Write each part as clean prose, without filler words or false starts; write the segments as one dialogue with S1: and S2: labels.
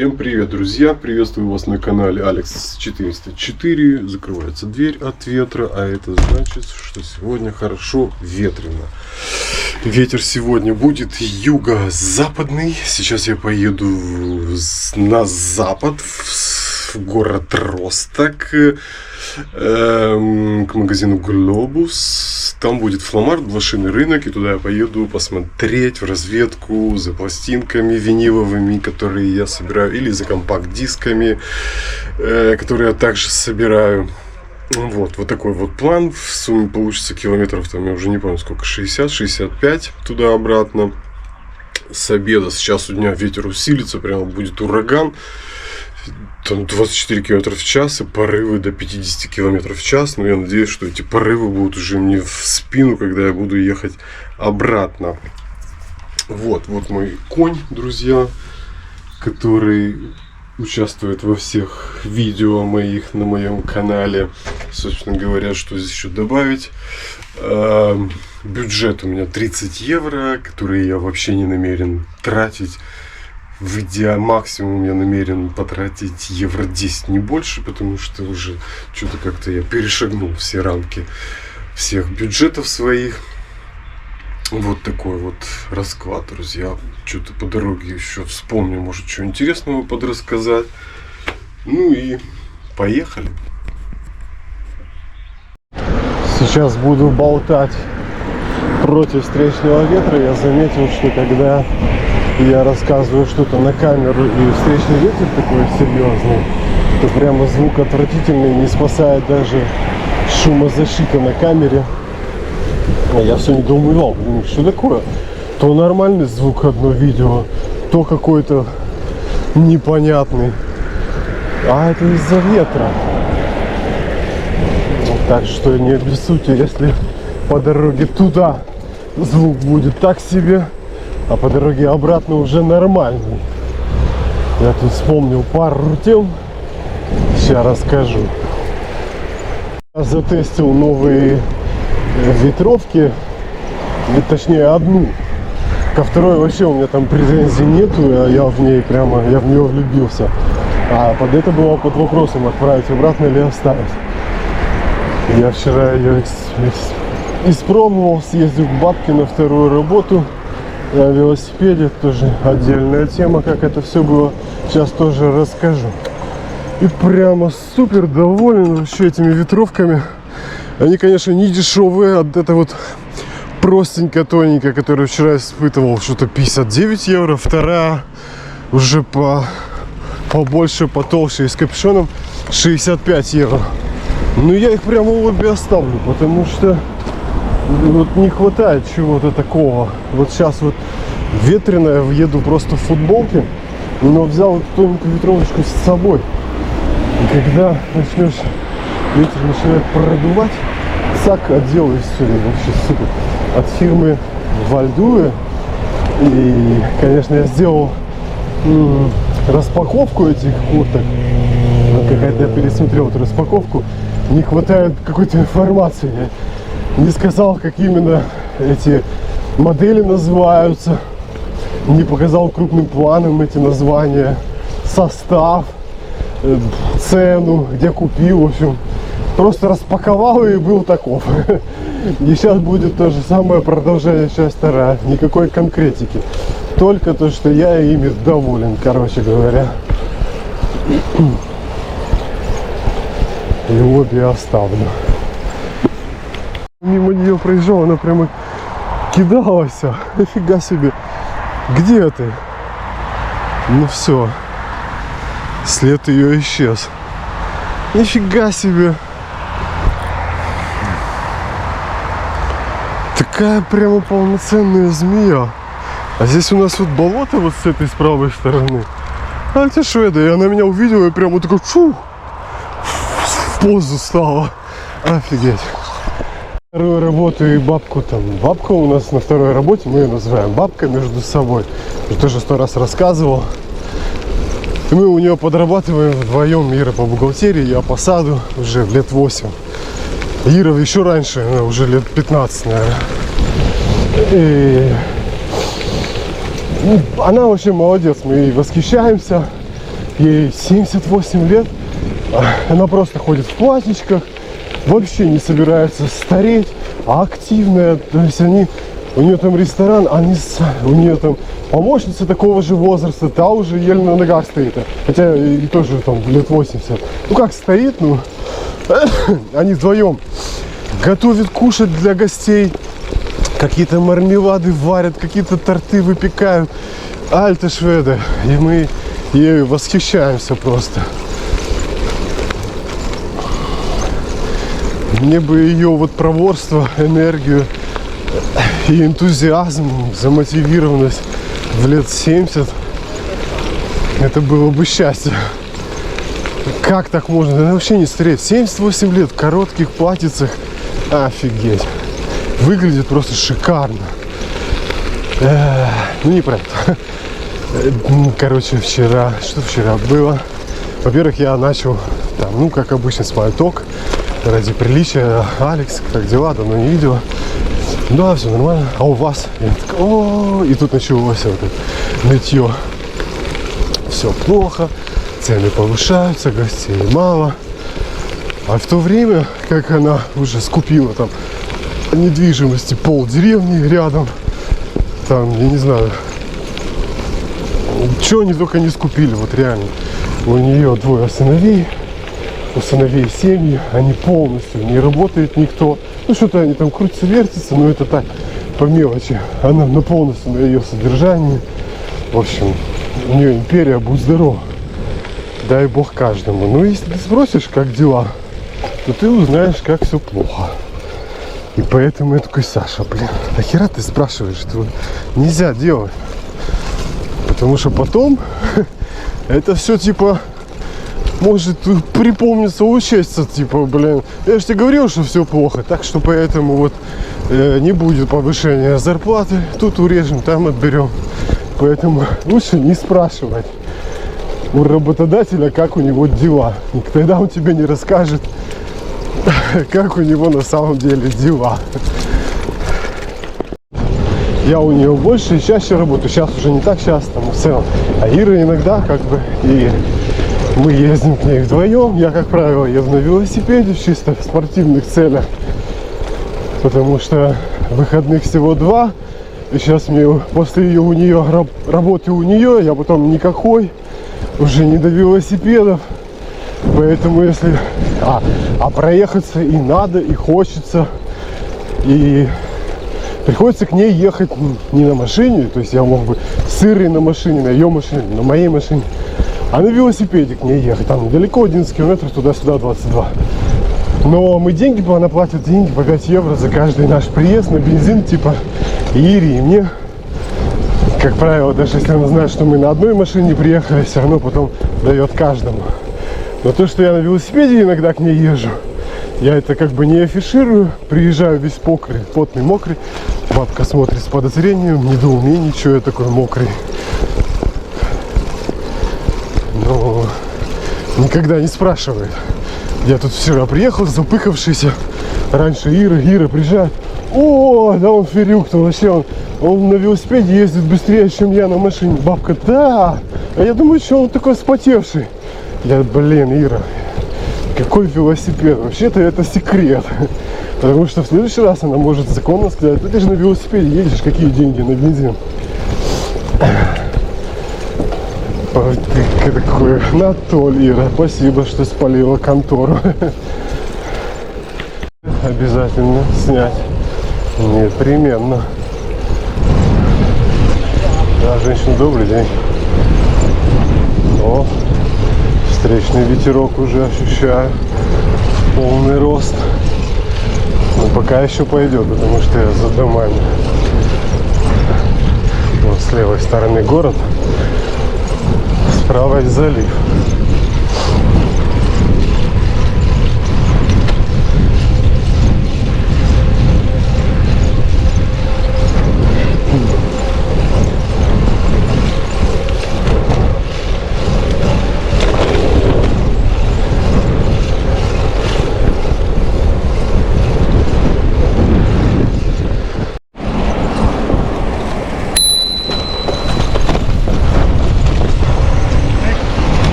S1: Всем привет, друзья! Приветствую вас на канале Алекс 404. Закрывается дверь от ветра, а это значит, что сегодня хорошо ветрено. Ветер сегодня будет юго-западный. Сейчас я поеду на запад, в город Росток, к магазину Глобус. Там будет Фламар, блошиный рынок, и туда я поеду посмотреть в разведку за пластинками виниловыми, которые я собираю, или за компакт-дисками, которые я также собираю. Вот такой вот план. В сумме получится километров, там я уже не помню сколько, 60-65 туда-обратно. С обеда, с часу дня ветер усилится, прямо будет ураган. Там 24 км в час и порывы до 50 км в час. Но я надеюсь, что эти порывы будут уже мне в спину, когда я буду ехать обратно. Вот мой конь, друзья, который участвует во всех видео моих на моем канале. Собственно говоря, что здесь еще добавить? Бюджет у меня 30 евро, которые я вообще не намерен тратить. Максимум я намерен потратить евро 10, не больше, потому что уже что-то как-то я перешагнул все рамки всех бюджетов своих. Вот такой вот расклад, друзья. Что-то по дороге еще вспомню, может, что интересного подрассказать. Ну и поехали. Сейчас буду болтать против встречного ветра. Я заметил, что когда я рассказываю что-то на камеру и встречный ветер такой серьезный, то прямо звук отвратительный, не спасает даже шумозащита на камере. Я все недоумевал, что такое? То нормальный звук одно видео, то какой-то непонятный. А это из-за ветра. Так что не обессудьте, если по дороге туда звук будет так себе, а по дороге обратно уже нормальный. Я тут вспомнил пару тем. Сейчас расскажу. Я затестил новые ветровки. Точнее, одну. Ко второй вообще у меня там претензий нету. Я в нее влюбился. А под это было под вопросом, отправить обратно или оставить. Я вчера ее испробовал, съездил к бабке на вторую работу. На велосипеде, тоже отдельная тема, как это все было, сейчас тоже расскажу. И прямо супер доволен вообще этими ветровками. Они, конечно, не дешевые, от этой вот простенькая, тоненькая, которую вчера испытывал, что-то 59 евро, вторая уже побольше, потолще и с капюшоном 65 евро. Но я их прямо обе оставлю, потому что вот не хватает чего-то такого. Вот сейчас вот ветреная, еду просто в футболке, но взял вот тоненькую ветровочку с собой. И когда ветер начинает продувать, сак отдел и все, вообще супер. От фирмы Вальдуэ. И, конечно, я сделал распаковку этих курток. Когда я пересмотрел эту распаковку, не хватает какой-то информации. Не сказал, как именно эти модели называются. Не показал крупным планом эти названия, состав, цену, где купил, в общем. Просто распаковал и был таков. И сейчас будет то же самое продолжение, часть вторая. Никакой конкретики. Только то, что я ими доволен, короче говоря. И обе оставлю. Мимо нее проезжал, она прямо кидалась. Нифига себе. Где ты? Ну все. След ее исчез. Нифига себе. Такая прямо полноценная змея. А здесь у нас вот болото вот с этой с правой стороны. А это шведы. И она меня увидела и прямо такой фу, в позу стала. Офигеть. Вторую работу и бабку там. Бабка у нас на второй работе, мы ее называем бабка между собой. Я тоже 100 раз рассказывал. И мы у нее подрабатываем вдвоем. Ира по бухгалтерии, я по саду уже лет 8. Ира еще раньше, уже лет 15, наверное. И она вообще молодец, мы ей восхищаемся. ей 78 лет, она просто ходит в платьичках, вообще не собирается стареть, а активная, то есть у нее там ресторан, у нее там помощница такого же возраста, та уже еле на ногах стоит, хотя и тоже там лет 80. Ну как стоит, ну, они вдвоем готовят кушать для гостей, какие-то мармелады варят, какие-то торты выпекают, альте шведы, и мы ею восхищаемся просто. Мне бы ее вот проворство, энергию и энтузиазм, замотивированность в лет 70, это было бы счастье. Как так можно? Она вообще не стареет. 78 лет в коротких платьицах. Офигеть. Выглядит просто шикарно. Ну не про это. Короче, что вчера было? Во-первых, я начал там, ну как обычно, смайлток. Ради приличия. Алекс, как дела? Давно не видела. Да, все нормально. А у вас? И тут началось вот это нытье. Все плохо, цены повышаются, гостей мало. А в то время, как она уже скупила там недвижимости полдеревни рядом, там, я не знаю, что они только не скупили, вот реально. У нее 2 сыновей, у сыновей семьи, они полностью, не работает никто. Ну, что-то они там крутятся, вертятся, но это так, по мелочи. Она полностью на ее содержании. В общем, у нее империя, будь здоров. Дай бог каждому. Но если ты спросишь, как дела, то ты узнаешь, как все плохо. И поэтому я такой: Саша, блин, нахера ты спрашиваешь? Это нельзя делать. Потому что потом это все типа может припомниться, участся, типа, блин, я же тебе говорил, что все плохо, так что поэтому вот не будет повышения зарплаты, тут урежем, там отберем. Поэтому лучше не спрашивать у работодателя, как у него дела. И тогда он тебе не расскажет, как у него на самом деле дела. Я у нее больше и чаще работаю. Сейчас уже не так часто, но в целом. А Ира иногда как бы и мы ездим к ней вдвоем. Я, как правило, езжу на велосипеде в чисто спортивных целях. Потому что выходных всего 2. И сейчас мне после ее работы у нее, я потом никакой. Уже не до велосипедов. Поэтому если... проехаться и надо, и хочется. И приходится к ней ехать не на машине. То есть я мог бы с Ирой на машине, на ее машине, на моей машине. А на велосипеде к ней ехать. Там недалеко, 11 километров, туда-сюда 22. Но мы она платит деньги по 5 евро за каждый наш приезд на бензин, типа Ире и мне. Как правило, даже если она знает, что мы на одной машине приехали, все равно потом дает каждому. Но то, что я на велосипеде иногда к ней езжу, я это как бы не афиширую. Приезжаю весь потный, мокрый. Бабка смотрит с подозрением, недоумение, что я такой мокрый. Но никогда не спрашивает. Я тут вчера приехал, запыхавшийся. Раньше Ира приезжает. О, да он ферюк-то вообще, он на велосипеде ездит быстрее, чем я на машине. Бабка: да. А я думаю, что он такой вспотевший. Я: блин, Ира, какой велосипед? Вообще-то это секрет. Потому что в следующий раз она может законно сказать: ты же на велосипеде едешь, какие деньги на бензин? Ты такой: на то, Ира, спасибо, что спалила контору. Обязательно снять. Непременно. Да, женщина, добрый день. О, встречный ветерок уже ощущаю. Полный рост. Но пока еще пойдет, потому что я за домами. Вот с левой стороны город, с правой залив.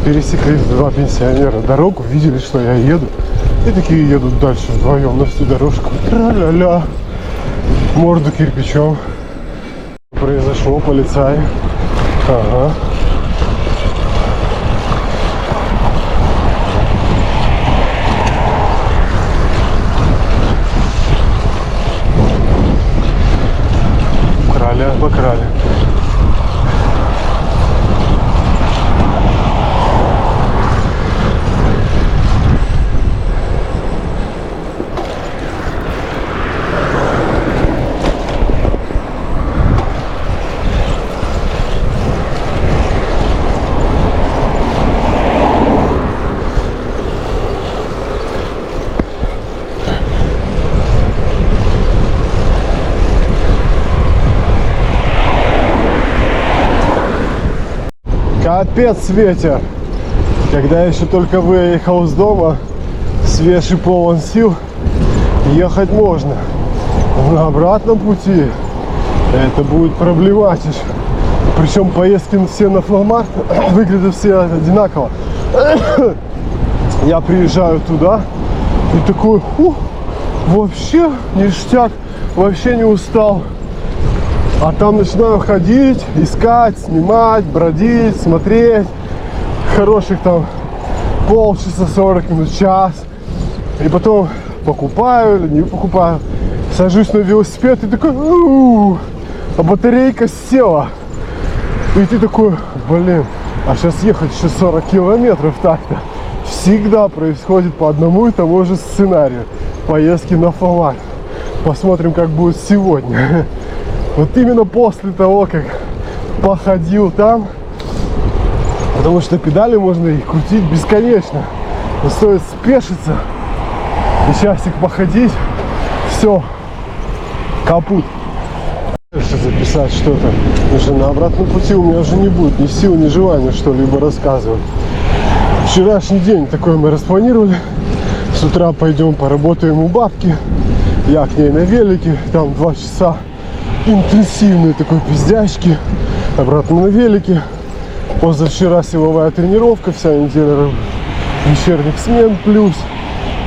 S1: пересекли два пенсионера дорогу, видели, что я еду. И такие едут дальше вдвоем на всю дорожку. Тра-ля-ля. Морду кирпичом. Произошло, полицай. Ага. Покрали. Капец ветер. Когда я еще только выехал из дома, свеж и полон сил, ехать можно. На обратном пути это будет проблематично. Причем поездки все на флагман выглядят все одинаково. Я приезжаю туда и такой, вообще ништяк, вообще не устал. А там начинаю ходить, искать, снимать, бродить, смотреть. Хороших там полчаса, 40 минут, час. И потом покупаю или не покупаю. Сажусь на велосипед и такой, а батарейка села. И ты такой, блин, а сейчас ехать еще 40 километров так-то. Всегда происходит по одному и тому же сценарию. Поездки на флагман. Посмотрим, как будет сегодня. Вот именно после того, как походил там, потому что педали можно их крутить бесконечно. Но стоит спешиться и часик походить, все, капут. Записать что-то, потому что на обратном пути у меня уже не будет ни сил, ни желания что-либо рассказывать. Вчерашний день такой мы распланировали. С утра пойдем поработаем у бабки. Я к ней на велике, там 2 часа интенсивной такой пиздячки. Обратно на велике. Позавчера силовая тренировка, вся неделя вечерних смен, плюс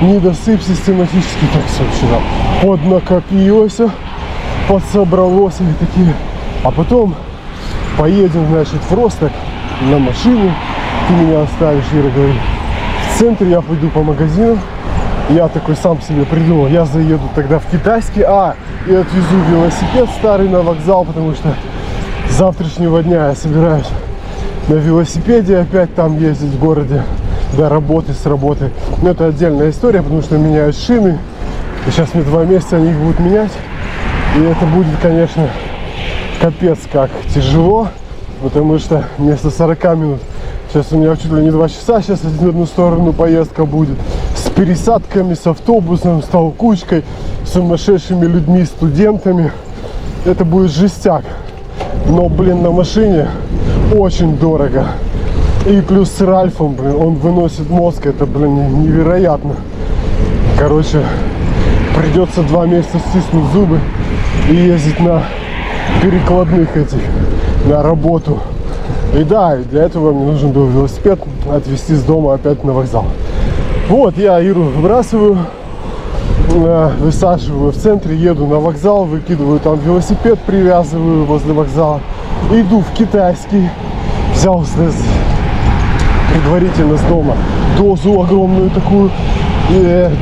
S1: недосып систематически. Так все вчера поднакопилось, подсобралось и такие. А потом поедем, значит, в Росток на машине. Ты меня оставишь, Ира говорит. В центре я пойду по магазинам. Я такой сам себе придумал, я заеду тогда в китайский, и отвезу велосипед старый на вокзал, потому что с завтрашнего дня я собираюсь на велосипеде опять там ездить в городе до работы, с работы. Но это отдельная история, потому что меняют шины, и сейчас мне 2 месяца они их будут менять, и это будет, конечно, капец как тяжело, потому что вместо 40 минут сейчас у меня чуть ли не 2 часа, сейчас в одну сторону поездка будет. С пересадками, с автобусом, с толкучкой, с сумасшедшими людьми, студентами. Это будет жестяк. Но, блин, на машине очень дорого. И плюс с Ральфом, блин, он выносит мозг. Это, блин, невероятно. Короче, придется 2 месяца стиснуть зубы и ездить на перекладных этих, на работу. И да, для этого мне нужен был велосипед отвезти с дома опять на вокзал. Вот, я Иру выбрасываю, высаживаю в центре, еду на вокзал, выкидываю там велосипед, привязываю возле вокзала. Иду в китайский, взял предварительно с дома дозу огромную такую,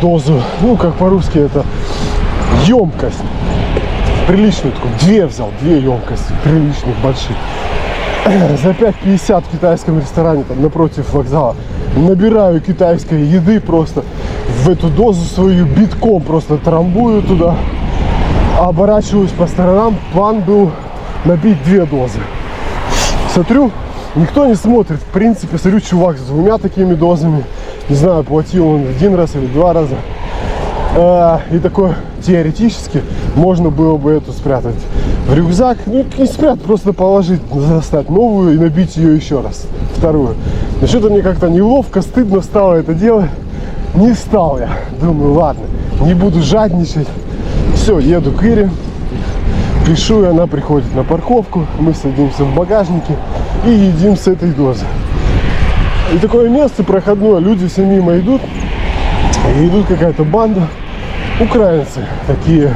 S1: дозу, ну как по-русски это, емкость. Приличную такую, 2 взял, 2 емкости, приличных, больших. За 5,50 в китайском ресторане, там напротив вокзала, набираю китайской еды просто в эту дозу свою, битком просто трамбую туда, оборачиваюсь по сторонам. План был набить 2 дозы. Смотрю, никто не смотрит, в принципе, смотрю, чувак с 2 такими дозами, не знаю, платил он 1 раз или 2 раза. И такой, теоретически, можно было бы эту спрятать в рюкзак. Ну, не спрятать, просто положить, достать новую и набить ее еще раз, 2-ю. Но что-то мне как-то неловко, стыдно стало это делать. Не стал я. Думаю, ладно, не буду жадничать. Все, еду к Ире, пишу, и она приходит на парковку. Мы садимся в багажнике и едим с этой дозы. И такое место проходное, люди все мимо идут. И идут какая-то банда, украинцы, такие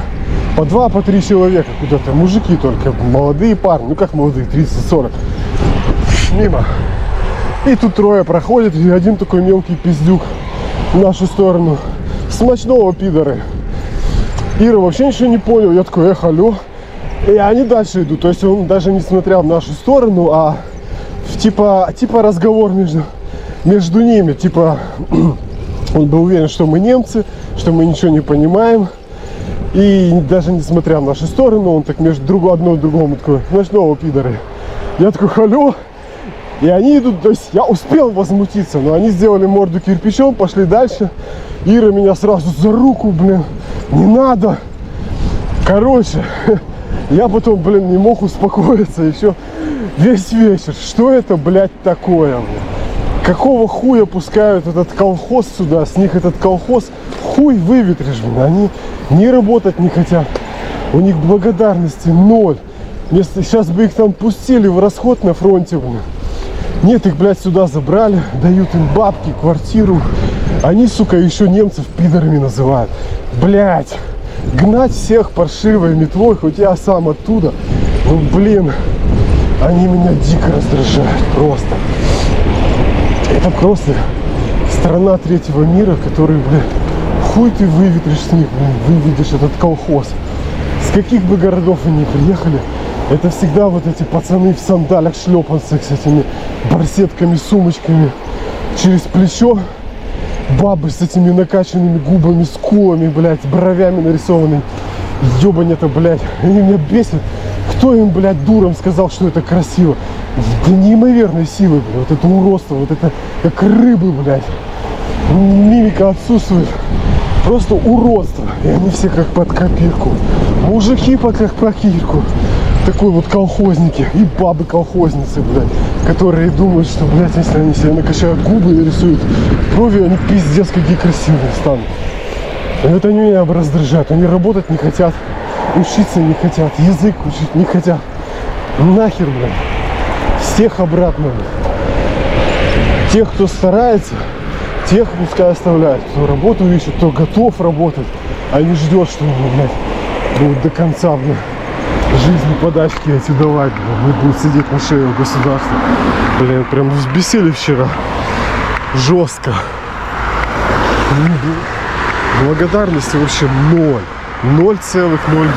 S1: по 2, по 3 человека куда-то, мужики только, молодые парни, ну как молодые, 30-40, мимо. И тут трое проходят, и один такой мелкий пиздюк в нашу сторону, смачного пидоры. Ира вообще ничего не понял, я такой, алло. И они дальше идут, то есть он даже не смотрел в нашу сторону, а типа разговор между ними, типа... Он был уверен, что мы немцы, что мы ничего не понимаем. И даже несмотря в нашу сторону, он так между одно другому такой, ночного пидоры. Я такой, алло. И они идут, то есть я успел возмутиться, но они сделали морду кирпичом, пошли дальше. Ира меня сразу за руку, блин, не надо. Короче, я потом, блин, не мог успокоиться еще весь вечер. Что это, блядь, такое, блин? Какого хуя пускают этот колхоз сюда? С них этот колхоз хуй выветришь, блин. Они не работать не хотят. У них благодарности ноль. Если сейчас бы их там пустили в расход на фронте, блин. Нет, их, блядь, сюда забрали, дают им бабки, квартиру. Они, сука, еще немцев пидорами называют. Блядь, гнать всех паршивой метлой, хоть я сам оттуда. Ну, блин, они меня дико раздражают просто. Это просто страна третьего мира, который, блин, хуй ты выветришь с них, блин, выведешь этот колхоз. С каких бы городов они приехали, это всегда вот эти пацаны в сандалях, шлепанцах с этими барсетками, сумочками через плечо, бабы с этими накачанными губами, скулами, блядь, бровями нарисованными. Ёбань это, блядь, они меня бесят. Кто им, блядь, дуром сказал, что это красиво? Да неимоверной силы, блядь, вот это уродство, вот это как рыбы, блядь. Мимика отсутствует. Просто уродство. И они все как под копирку. Мужики как по кирку. Такой вот колхозники. И бабы колхозницы, блядь. Которые думают, что, блядь, если они себе накачают губы и нарисуют брови, они пиздец какие красивые станут. И это они меня раздражают. Они работать не хотят. Учиться не хотят. Язык учить не хотят. Нахер, блядь. Всех обратно. Тех, кто старается, тех пускай оставляют. Кто работу ищет, кто готов работать, а не ждет, что ему, блядь, будут до конца, блядь, жизни подачки эти давать, блядь, будут сидеть на шее у государства. Блин, прям взбесили вчера. Жестко. Благодарности вообще 0. 0,0, блядь.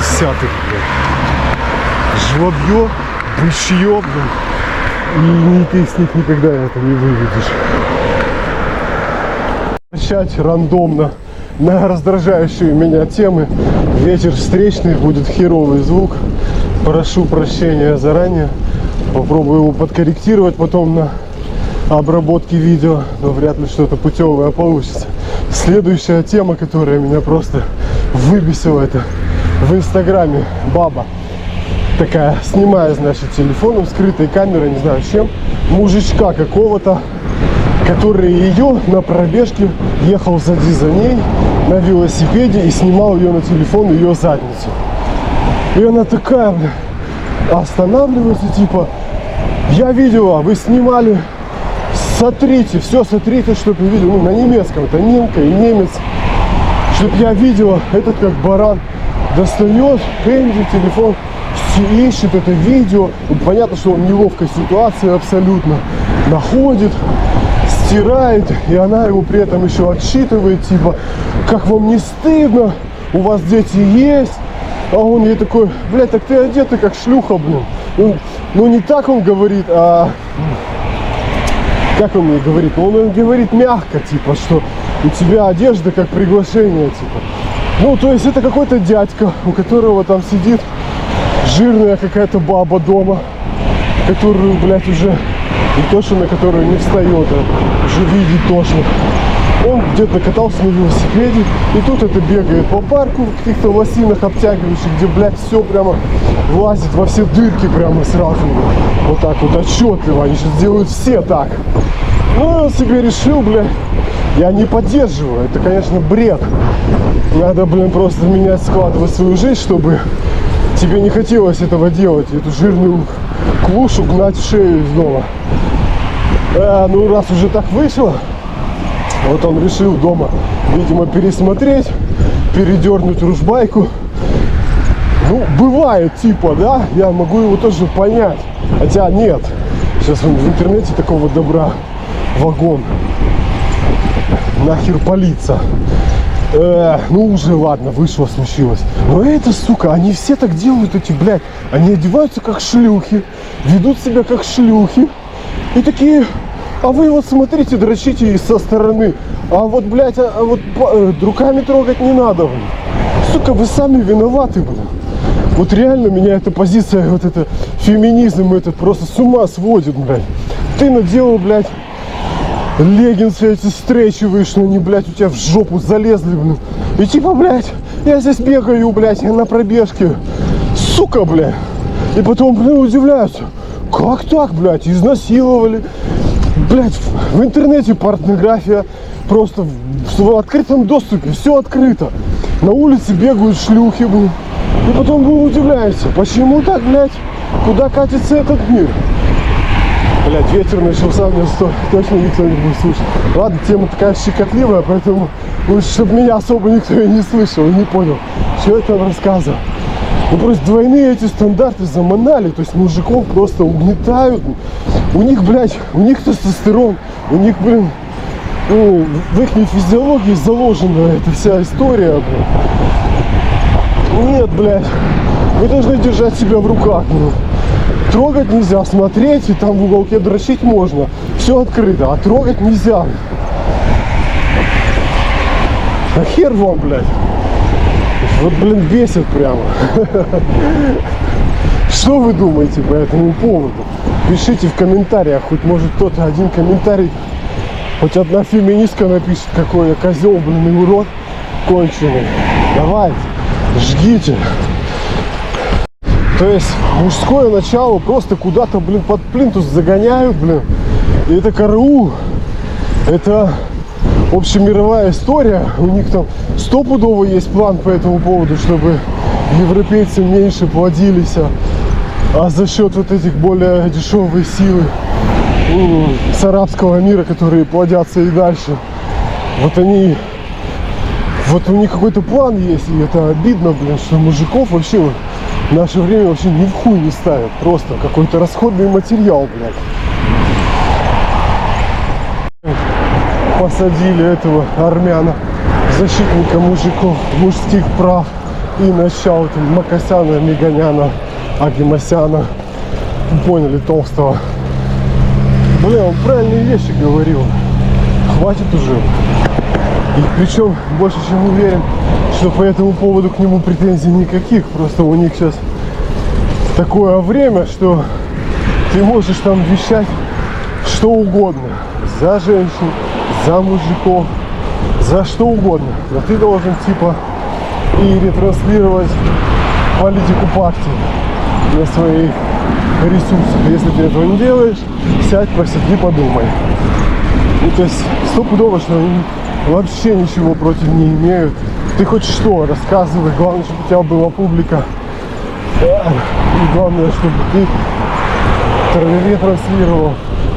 S1: Жлобье, бычье, блядь. И ты с них никогда это не выведешь. Начать рандомно на раздражающие меня темы. Ветер встречный, будет херовый звук. Прошу прощения заранее. Попробую его подкорректировать потом на обработке видео. Но вряд ли что-то путевое получится. Следующая тема, которая меня просто выбесила, это в инстаграме баба. Такая, снимая, значит, телефоном, скрытой камерой, не знаю чем, мужичка какого-то, который ее на пробежке ехал сзади за ней на велосипеде и снимал ее на телефон, ее задницу. И она такая, бля, останавливается, типа, я видела, вы снимали, сотрите, все сотрите, чтобы я видел, ну, на немецком, это немка и немец, чтобы я видела, этот как баран достает Кэнди, телефон, ищет это видео. Понятно, что он в неловкой ситуации абсолютно находит, стирает, и она его при этом еще отчитывает, типа, как вам не стыдно, у вас дети есть. А он ей такой, блядь, так ты одета как шлюха, блин. Ну не так он говорит, а как он мне говорит? Он говорит мягко, типа, что у тебя одежда как приглашение, типа. Ну, то есть это какой-то дядька, у которого там сидит жирная какая-то баба дома, которую, блядь, уже не то, что на которую не встает, а уже видит точно. Он где-то катался на велосипеде, и тут это бегает по парку в каких-то лосинах обтягивающих, где, блядь, все прямо влазит во все дырки прямо сразу. Вот так вот отчетливо. Они сейчас делают все так. Ну, он себе решил, блядь, я не поддерживаю. Это, конечно, бред. Надо, блин, просто менять, складывать свою жизнь, чтобы тебе не хотелось этого делать, эту жирную клушу гнать в шею из дома. Ну, раз уже так вышло, вот он решил дома, видимо, пересмотреть, передернуть ружбайку. Ну, бывает, типа, да, я могу его тоже понять. Хотя нет, сейчас в интернете такого добра вагон. Нахер палиться. Ну уже ладно, вышло, случилось. Но это, сука, они все так делают, эти, блядь. Они одеваются как шлюхи, ведут себя как шлюхи. И такие, а вы вот смотрите, дрочите со стороны. А вот, блядь, руками трогать не надо. Сука, вы сами виноваты, блядь. Вот реально меня эта позиция, вот это феминизм, это просто с ума сводит, блядь. Ты наделал, блядь, леггинсы эти стрейчевые, что они, блядь, у тебя в жопу залезли, блядь. И типа, блядь, я здесь бегаю, блядь, я на пробежке. Сука, блядь. И потом, блин, удивляются. Как так, блядь, изнасиловали. Блядь, в интернете порнография просто в открытом доступе, все открыто. На улице бегают шлюхи, блядь. И потом вы удивляетесь, почему так, блядь, куда катится этот мир? Блядь, ветер начался, мне точно никто не будет слушать. Ладно, тема такая щекотливая, поэтому лучше, чтобы меня особо никто и не слышал, и не понял, что это он рассказывал. Ну просто двойные эти стандарты заманали, то есть мужиков просто угнетают. У них, блядь, у них тестостерон, у них, блин, ну, в их физиологии заложена эта вся история, блядь. Нет, блядь, вы должны держать себя в руках, блядь. Трогать нельзя, смотреть, и там в уголке дрочить можно. Все открыто, а трогать нельзя. А хер вам, блядь. Вот, блин, бесит прямо. Что вы думаете по этому поводу? Пишите в комментариях, хоть может кто-то один комментарий, хоть одна феминистка напишет, какой я козел, блин, и урод конченый. Давайте, жгите. То есть мужское начало просто куда-то, блин, под плинтус загоняют, блин. И это КРУ, это общемировая история. У них там стопудово есть план по этому поводу, чтобы европейцы меньше плодились, а за счет вот этих более дешевой силы с арабского мира, которые плодятся и дальше. Вот они, вот у них какой-то план есть, и это обидно, блин, что мужиков вообще в наше время вообще ни в хуй не ставят. Просто какой-то расходный материал, блядь. Посадили этого армяна, защитника мужиков, мужских прав, и начал там Макасяна, Миганяна, Агимасяна. Поняли, толстого. Бля, он правильные вещи говорил. Хватит уже. И причем больше чем уверен, что по этому поводу к нему претензий никаких. Просто у них сейчас такое время, что ты можешь там вещать что угодно. За женщин, за мужиков, за что угодно. Но ты должен типа и ретранслировать политику партии на своих ресурсах. Если ты этого не делаешь, сядь, посиди, подумай. Ну, то есть стопудово, что они вообще ничего против не имеют. Ты хоть что рассказывай, главное, чтобы у тебя была публика. И главное, чтобы ты ретранслировал,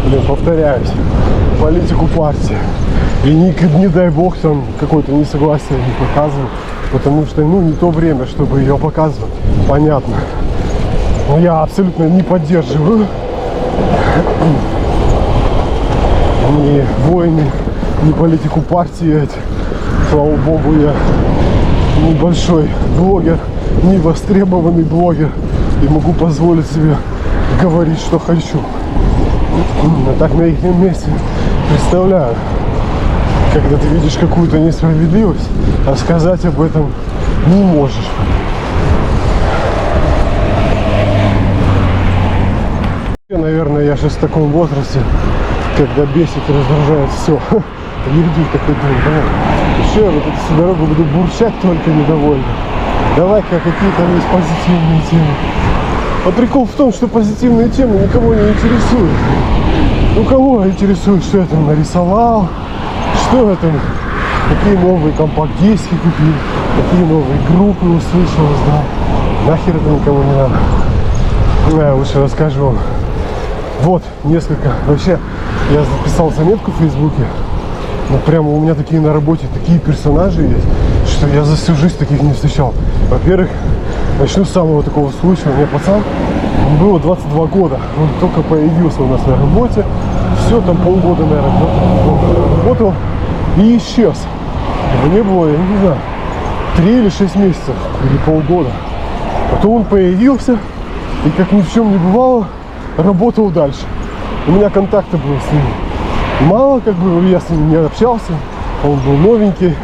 S1: блин, повторяюсь, политику партии. И не дай бог там какое-то несогласие не показывал, потому что, ну, не то время, чтобы ее показывать. Понятно. Но я абсолютно не поддерживаю ни войны, ни политику партии. Слава богу, я небольшой блогер, не востребованный блогер, и могу позволить себе говорить, что хочу. А так на их месте представляю, когда ты видишь какую-то несправедливость, а сказать об этом не можешь. Наверное, я сейчас в таком возрасте, когда бесит и раздражает все. Ердю такой думаю, блин, еще я вот эту всю дорогу буду бурчать, только недовольно. Давай-ка какие-то есть позитивные темы. А прикол в том, что позитивные темы никого не интересуют. Ну кого интересует, что я там нарисовал, что я там, какие новые компакт-диски купил, какие новые группы услышал, да. Нахер это никому не надо. Я лучше расскажу вам. Вот несколько вообще Я записал заметку в Фейсбуке. Ну, прямо у меня такие на работе, такие персонажи есть, что я за всю жизнь таких не встречал. Во-первых, начну с самого такого случая. У меня пацан, ему было 22 года. Он только появился у нас на работе. Все, там полгода, наверное, работал и исчез. Его не было, я не знаю, 3 или 6 месяцев, или полгода. Потом он появился и, как ни в чем не бывало, работал дальше. У меня контакты были с ним мало, как бы я с ним не общался. Он был новенький.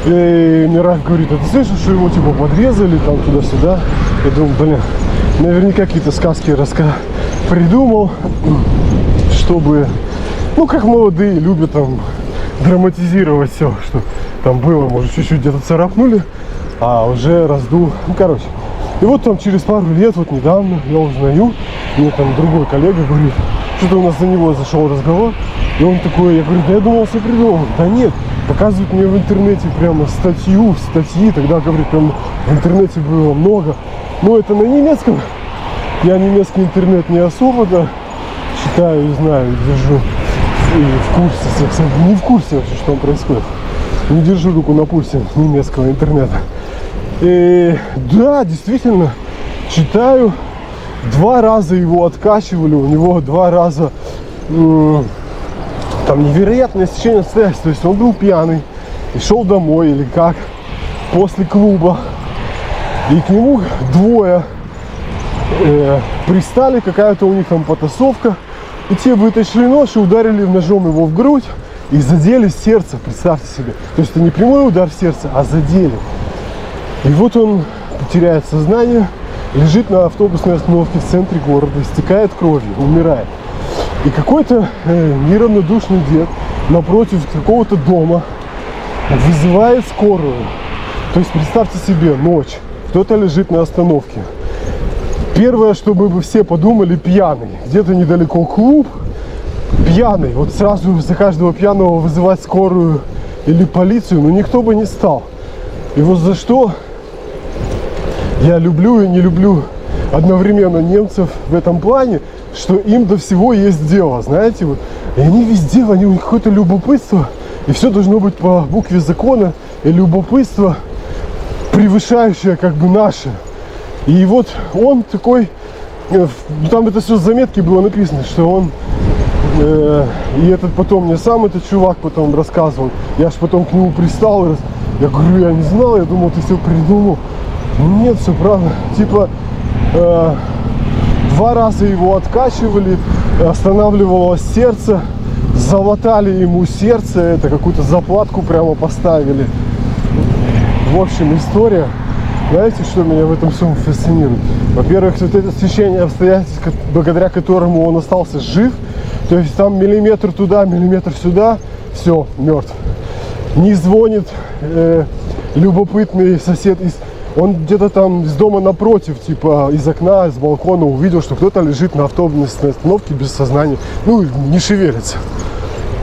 S1: И мне Раф говорит: а ты слышишь, что его типа подрезали там туда-сюда? Я думаю, блин, наверняка какие-то сказки придумал, чтобы, ну, как молодые любят там драматизировать все, что там было, может, чуть-чуть где-то царапнули, а уже раздул. Ну, короче. И вот там через пару лет, вот недавно, я узнаю, мне там другой коллега говорит, что-то у нас за него зашел разговор, и он такой, я говорю, да я думал, все придумал. Да нет, показывают мне в интернете прямо статьи, тогда, говорит, прям в интернете было много. Но это на немецком. Я немецкий интернет не особо, да, читаю и знаю, держу и в курсе, не в курсе вообще, что там происходит. Не держу руку на пульсе немецкого интернета. И да, действительно, читаю, 2 раза его откачивали, у него 2 раза там невероятное стечение обстоятельств. То есть он был пьяный и шел домой или как, после клуба, и к нему 2 пристали, какая-то у них там потасовка, и те вытащили нож и ударили ножом его в грудь и задели сердце, представьте себе. То есть это не прямой удар в сердце, а задели. И вот он теряет сознание, лежит на автобусной остановке в центре города, истекает кровью, умирает. И какой-то неравнодушный дед напротив какого-то дома вызывает скорую. То есть представьте себе, ночь, кто-то лежит на остановке. Первое, что мы бы все подумали, пьяный. Где-то недалеко клуб, пьяный. Вот сразу за каждого пьяного вызывать скорую или полицию, но никто бы не стал. И вот за что я люблю и не люблю одновременно немцев в этом плане, что им до всего есть дело, знаете, вот. И они везде, у них какое-то любопытство, и все должно быть по букве закона, и любопытство, превышающее как бы наше. И вот он такой, там это все в заметке было написано, что он, и этот потом мне сам этот чувак потом рассказывал, я ж потом к нему пристал, я говорю, я не знал, я думал, ты все придумал. Нет, все правда. Типа 2 раза его откачивали, останавливалось сердце, залатали ему сердце, это какую-то заплатку прямо поставили. В общем, история. Знаете, что меня в этом всем фасцинирует? Во-первых, вот это стечение обстоятельств, благодаря которому он остался жив. То есть там миллиметр туда, миллиметр сюда, все, мертв. Не звонит любопытный сосед он где-то там из дома напротив, типа из окна, из балкона увидел, что кто-то лежит на автобусной остановке без сознания, ну, не шевелится.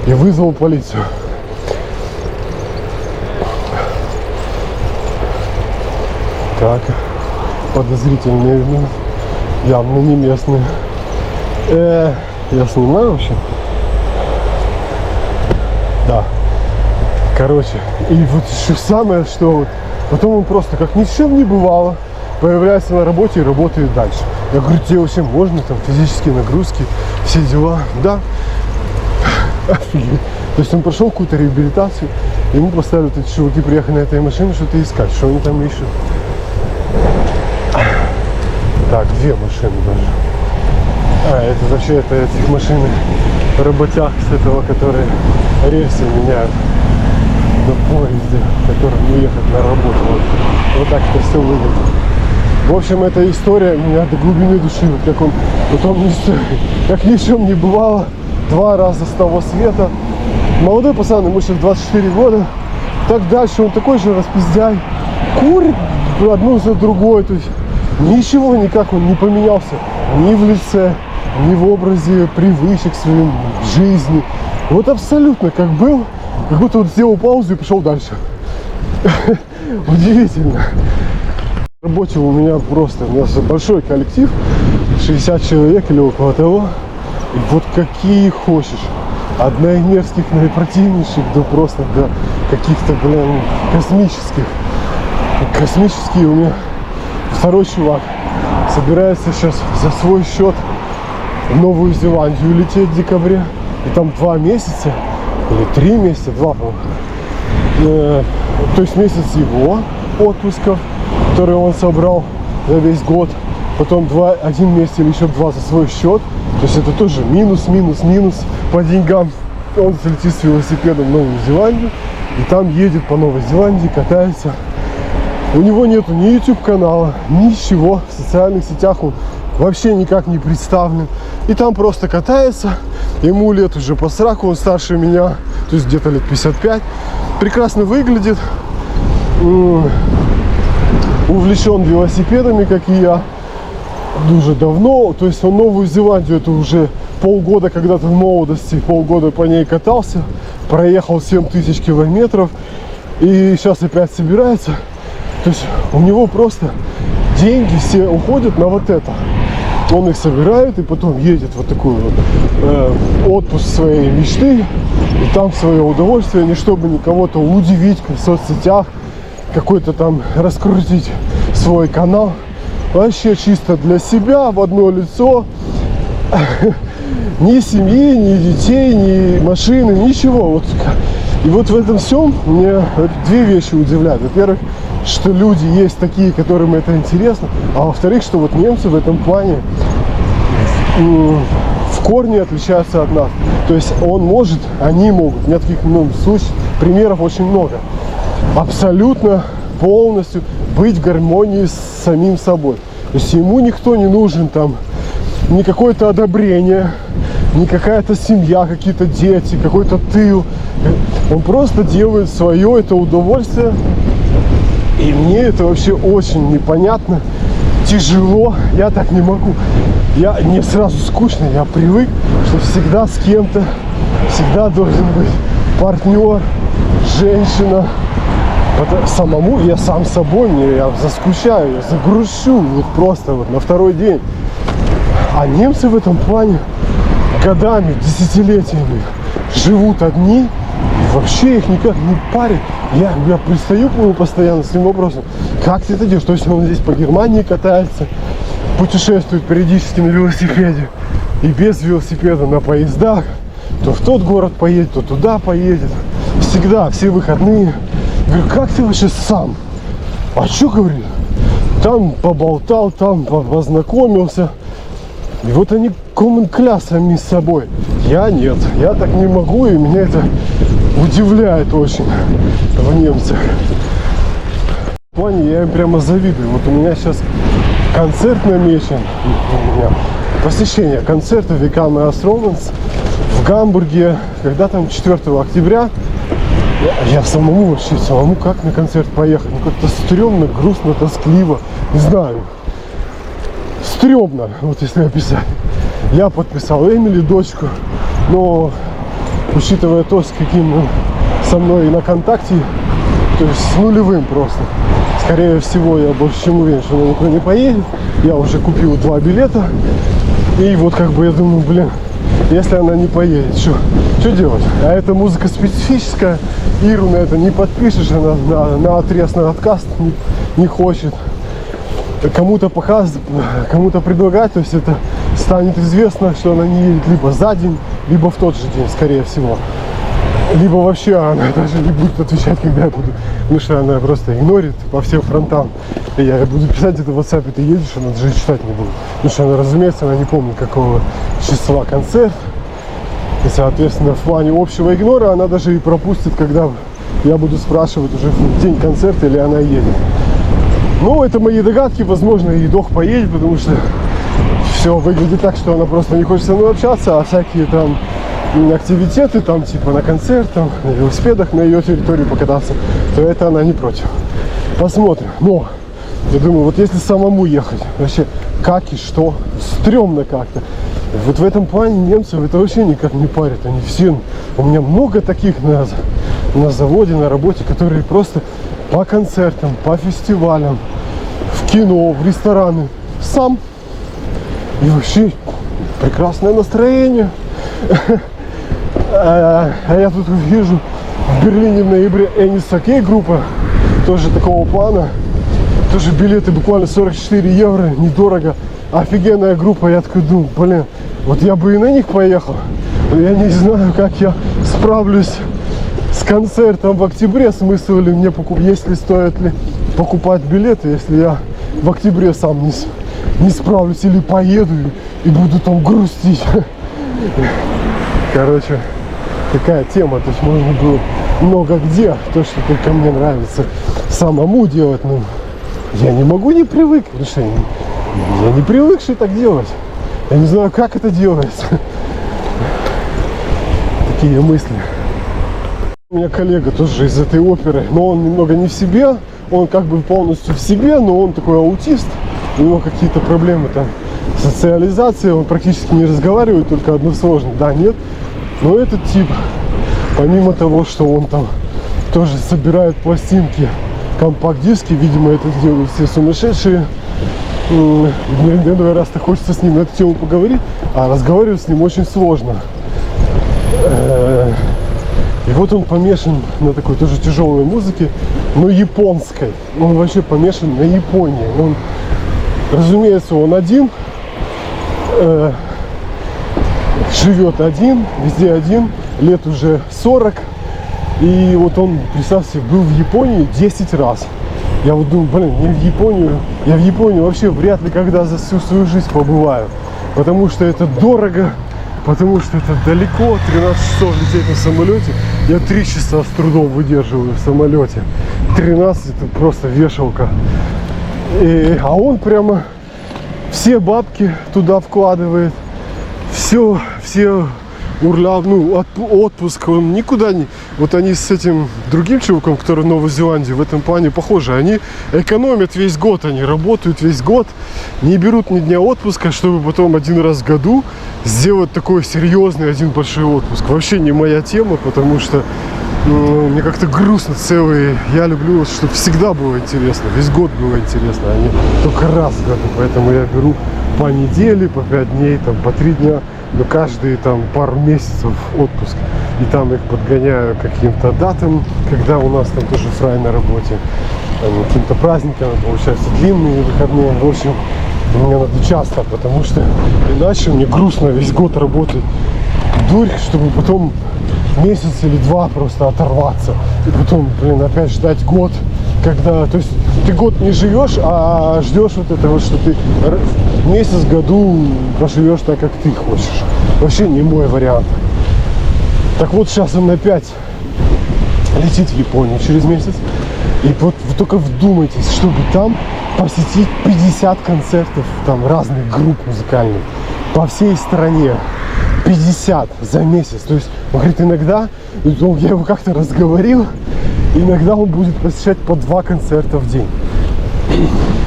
S1: И вызвал полицию. Так, подозрительные, явно не местные. Я снимаю вообще? Да. Короче, и вот еще самое, что вот потом он просто как ни в чем не бывало появляется на работе и работает дальше. Я говорю, тебе вообще можно, там физические нагрузки, все дела? Да. Офигеть. То есть он прошел какую-то реабилитацию, ему поставили вот эти чуваки, приехали на этой машине, что-то искать, что они там ищут. Так, 2 машины даже. Это вообще этих машин работяг с этого, которые рельсы меняют на поезде, которым уехать на работу. Вот так это все выглядит. В общем, эта история меня до глубины души, вот как он потом, как ни в чем не бывало, 2 раза с того света. Молодой пацан, ему сейчас 24 года. Так дальше, он такой же распиздяй. Курит одну за другой. То есть ничего никак он не поменялся. Ни в лице, ни в образе привычек своим, в жизни. Вот абсолютно как был. Как будто вот сделал паузу и пошел дальше. Удивительно. В работе у меня просто, у нас большой коллектив, 60 человек или около того. И вот какие хочешь. От наимерзких, наипротивнейших до просто до каких-то, блин, космических. Космические у меня второй чувак собирается сейчас за свой счет в Новую Зеландию лететь в декабре. И там 2 месяца, или 3 месяца, 2, по-моему. То есть месяц его отпусков, который он собрал за весь год. Потом 1 месяц или еще 2 за свой счет. То есть это тоже минус по деньгам. Он залетит с велосипедом в Новую Зеландию. И там едет по Новой Зеландии, катается. У него нету ни YouTube канала, ничего. В социальных сетях он вообще никак не представлен. И там просто катается. Ему лет уже по сраку, он старше меня. То есть где-то лет 55. Прекрасно выглядит. Увлечен велосипедами, как и я. Уже давно. То есть он Новую Зеландию, это уже полгода, когда-то в молодости, полгода по ней катался. Проехал 7000 километров. И сейчас опять собирается. То есть у него просто деньги все уходят на вот это. Он их собирает и потом едет вот такой вот отпуск своей мечты. И там в свое удовольствие, не чтобы никого-то удивить в соцсетях, какой-то там раскрутить свой канал. Вообще чисто для себя, в одно лицо. Ни семьи, ни детей, ни машины, ничего. Вот. И вот в этом всем мне 2 вещи удивляют. Во-первых, что люди есть такие, которым это интересно. А во-вторых, что вот немцы в этом плане в корне отличаются от нас. То есть он может, они могут. У меня таких случаев, примеров очень много. Абсолютно полностью быть в гармонии с самим собой. То есть ему никто не нужен там, ни какое-то одобрение, ни какая-то семья, какие-то дети, какой-то тыл. Он просто делает свое это удовольствие. И мне это вообще очень непонятно, тяжело, я так не могу. Мне сразу скучно, я привык, что всегда с кем-то, всегда должен быть партнер, женщина. Самому я сам собой, я заскучаю, я загрущу вот просто вот на второй день. А немцы в этом плане годами, десятилетиями живут одни, и вообще их никак не парит. Я пристаю к нему постоянно с этим вопросом, как ты это делаешь? То есть он здесь по Германии катается, путешествует периодически на велосипеде и без велосипеда на поездах. То в тот город поедет, то туда поедет. Всегда, все выходные. Говорю, как ты вообще сам? А что, говорит? Там поболтал, там познакомился. И вот они common сами с собой. Я нет, я так не могу, и меня это удивляет очень в немцах. В плане я им прямо завидую. Вот у меня сейчас концерт намечен. У меня посещение концерта Векана Астроманс в Гамбурге. Когда там 4 октября. Я самому как на концерт поехать? Ну как-то стрёмно, грустно, тоскливо. Не знаю. Стрёмно, вот если описать. Я подписал Эмили, дочку, но учитывая то, с каким со мной на контакте, то есть с нулевым просто, скорее всего, я больше чем уверен, что она никуда не поедет. Я уже купил 2 билета. И вот как бы я думаю, блин, если она не поедет, что делать? А эта музыка специфическая, Иру на это не подпишешь, она на отрез, на отказ не хочет. Кому-то показывать, кому-то предлагать, то есть это станет известно, что она не едет либо за день, либо в тот же день, скорее всего. Либо вообще она даже не будет отвечать, когда я буду, потому что она просто игнорит по всем фронтам. И я буду писать это в WhatsApp, ты едешь, она даже читать не будет. Потому что она, разумеется, она не помнит, какого числа концерт. И, соответственно, в плане общего игнора она даже и пропустит, когда я буду спрашивать уже в день концерта, или она едет. Ну, это мои догадки, возможно, и Дох поедет, потому что все выглядит так, что она просто не хочет со мной общаться, а всякие там активитеты, там типа на концерт, там, на велосипедах на ее территории покататься, то это она не против. Посмотрим. Но я думаю, вот если самому ехать, вообще как и что, стрёмно как-то. Вот в этом плане немцев это вообще никак не парит. Они все, у меня много таких на заводе, на работе, которые просто по концертам, по фестивалям, в кино, в рестораны, сам. И вообще прекрасное настроение. А я тут вижу в Берлине в ноябре Энис Окей группа, тоже такого плана. Тоже билеты буквально 44 евро, недорого. Офигенная группа. Я такой думаю, блин, вот я бы и на них поехал. Но я не знаю, как я справлюсь с концертом в октябре. Смысл ли мне если стоит ли покупать билеты, если я в октябре сам не справлюсь или поеду и буду там грустить. Короче, такая тема. То есть можно было много где, то, что только мне нравится самому делать. Но я не могу не привыкнуть. Я не привыкший так делать. Я не знаю, как это делается. Такие мысли. У меня коллега тоже из этой оперы, но он немного не в себе. Он как бы полностью в себе, но он такой аутист. У него какие-то проблемы там социализации. Он практически не разговаривает, только односложно. Да, нет. Но этот тип, помимо того, что он там тоже собирает пластинки, компакт-диски, видимо, это делают все сумасшедшие. Мне иной раз-то хочется с ним на эту тему поговорить, а разговаривать с ним очень сложно. И вот он помешан на такой тоже тяжелой музыке, но японской. Он вообще помешан на Японии. Он, разумеется, он один, живет один, везде один, лет уже 40. И вот он, представьте, был в Японии 10 раз. Я вот думаю, блин, я в Японию вообще вряд ли когда за всю свою жизнь побываю. Потому что это дорого, потому что это далеко, 13 часов лететь на самолете. Я 3 часа с трудом выдерживаю в самолете. 13 это просто вешалка. А он прямо все бабки туда вкладывает. Все отпуск, он никуда не... Вот они с этим другим чуваком, который в Новой Зеландии, в этом плане похожи. Они экономят весь год, они работают весь год, не берут ни дня отпуска, чтобы потом один раз в году сделать такой серьезный один большой отпуск. Вообще не моя тема, потому что мне как-то грустно целый. Я люблю, чтобы всегда было интересно, весь год было интересно, а не только раз в году. Поэтому я беру по неделе, по 5 дней, там, по 3 дня. Но каждые там пару месяцев отпуск. И там их подгоняю к каким-то датам, когда у нас там тоже фрай на работе. Каким-то праздникам, получается, длинные выходные. В общем, мне надо часто, потому что иначе мне грустно весь год работать дурь, чтобы потом месяц или два просто оторваться. И потом, опять ждать год, когда... То есть ты год не живешь, а ждешь вот этого, что ты месяц в году проживешь так, как ты хочешь. Вообще не мой вариант. Так вот, сейчас он опять летит в Японию через месяц. И вот вы только вдумайтесь, чтобы там посетить 50 концертов там разных групп музыкальных по всей стране. 50 за месяц. То есть, он говорит, иногда, я его как-то разговорил, иногда он будет посещать по 2 концерта в день.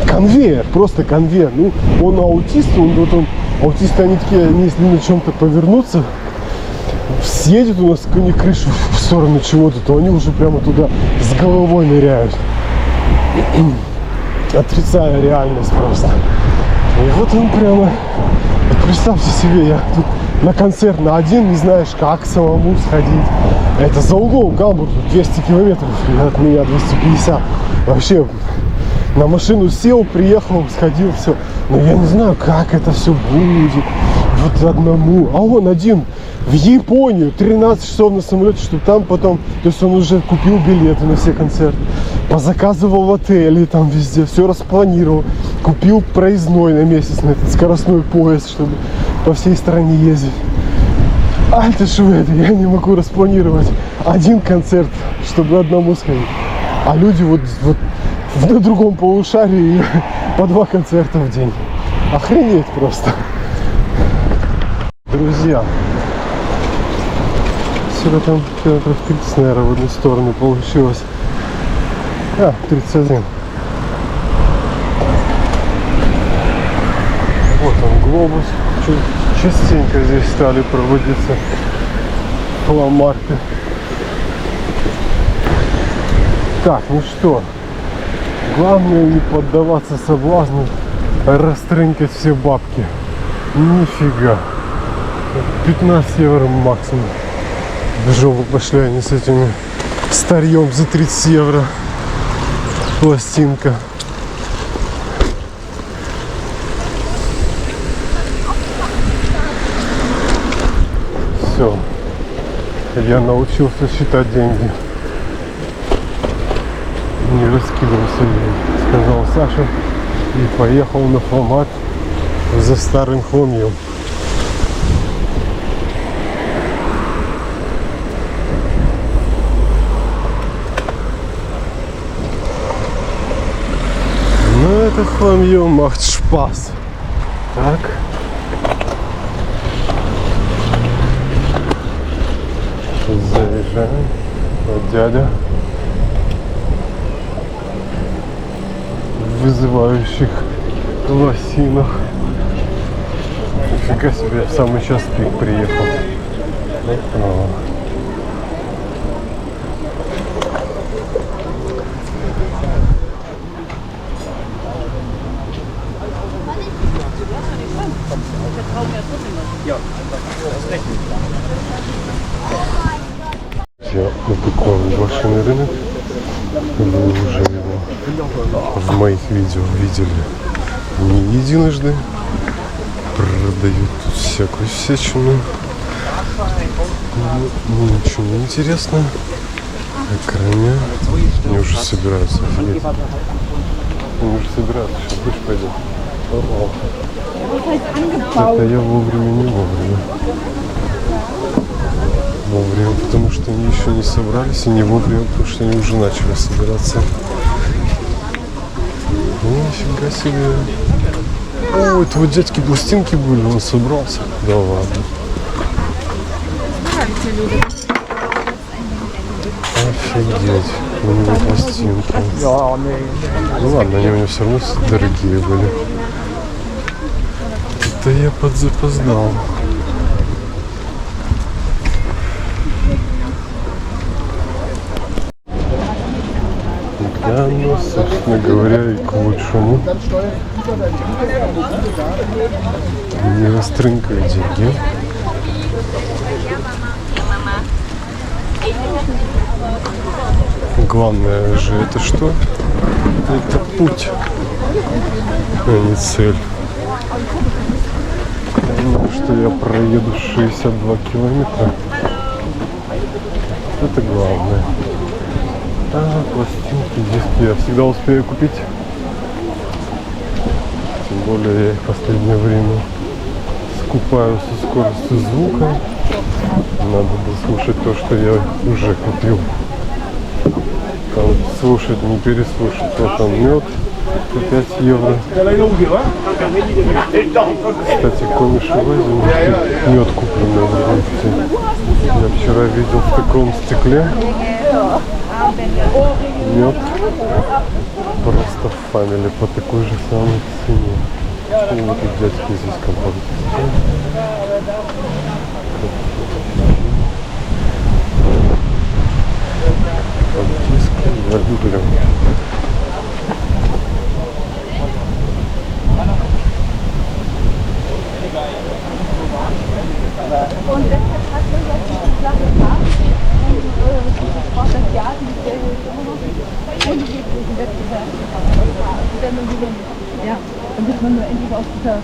S1: Конвейер, просто конвейер. Ну, он аутист, аутисты, они такие, если на чем-то повернуться, съедет у нас у них крышу в сторону чего-то, то они уже прямо туда с головой ныряют, отрицая реальность просто. И вот он прямо, вот представьте себе, я тут на концерт на один, не знаешь, как самому сходить. Это за углом Гамбург, 200 километров, от меня 250. Вообще, на машину сел, приехал, сходил, все. Но я не знаю, как это все будет. Вот одному. А он один в Японию, 13 часов на самолете, чтобы там потом... То есть он уже купил билеты на все концерты, позаказывал в отеле, там везде, все распланировал. Купил проездной на месяц, на этот скоростной поезд, чтобы по всей стране ездить. А это шведы, я не могу распланировать один концерт, чтобы одному сходить. А люди вот на другом полушарии по 2 концерта в день. Охренеть просто. Друзья, сюда там километров 30, наверное, в одну сторону получилось. 31. Вот он, глобус. Частенько здесь стали проводиться фломаркеты. Так, ну что, главное не поддаваться соблазну растрынкать все бабки. Нифига. 15 евро максимум. В жопу пошли они с этими старьем за 30 евро. Пластинка. Все. Я научился считать деньги. Не раскидывался, сказал Саша. И поехал на формат за старым хламьем. Ну это хламье macht Spaß. Так. Заезжаем. Вот дядя в вызывающих лосинах. Нифига себе, в самый час пик приехал. Вот такой блошиный рынок. Вы уже его в моих видео видели не единожды. Продают тут всякую всячину. Ничего не интересно. Кроме они уже собираются. Офигеть. Они уже собираются. Сейчас дождь пойдет. Это я вовремя, не вовремя. Вовремя, потому что они еще не собрались, и не вовремя, потому что они уже начали собираться. Нифига себе. Ой, твой дядьки пластинки были, он собрался. Да ладно. Офигеть, у него пластинки. Ну ладно, они у него все равно дорогие были. Это я подзапоздал. Да, ну, собственно говоря, и к лучшему. Не растрынкай деньги. Главное же это что? Это путь, а не цель. Потому что я проеду 62 километра. Это главное. А, пластинки, диски я всегда успею купить. Тем более я их в последнее время скупаю со скоростью звука. Надо дослушать то, что я уже купил. Там слушать, не переслушать. Вот там мед по 5 евро. Кстати, комиш возьму. Мед купленный в Гонце. Я вчера видел в таком стекле. Мед просто в фамиле по такой же самой цене. И вот и дядьки здесь компакт. Диски я люблю.
S2: Ja, damit man nur endlich aus dieser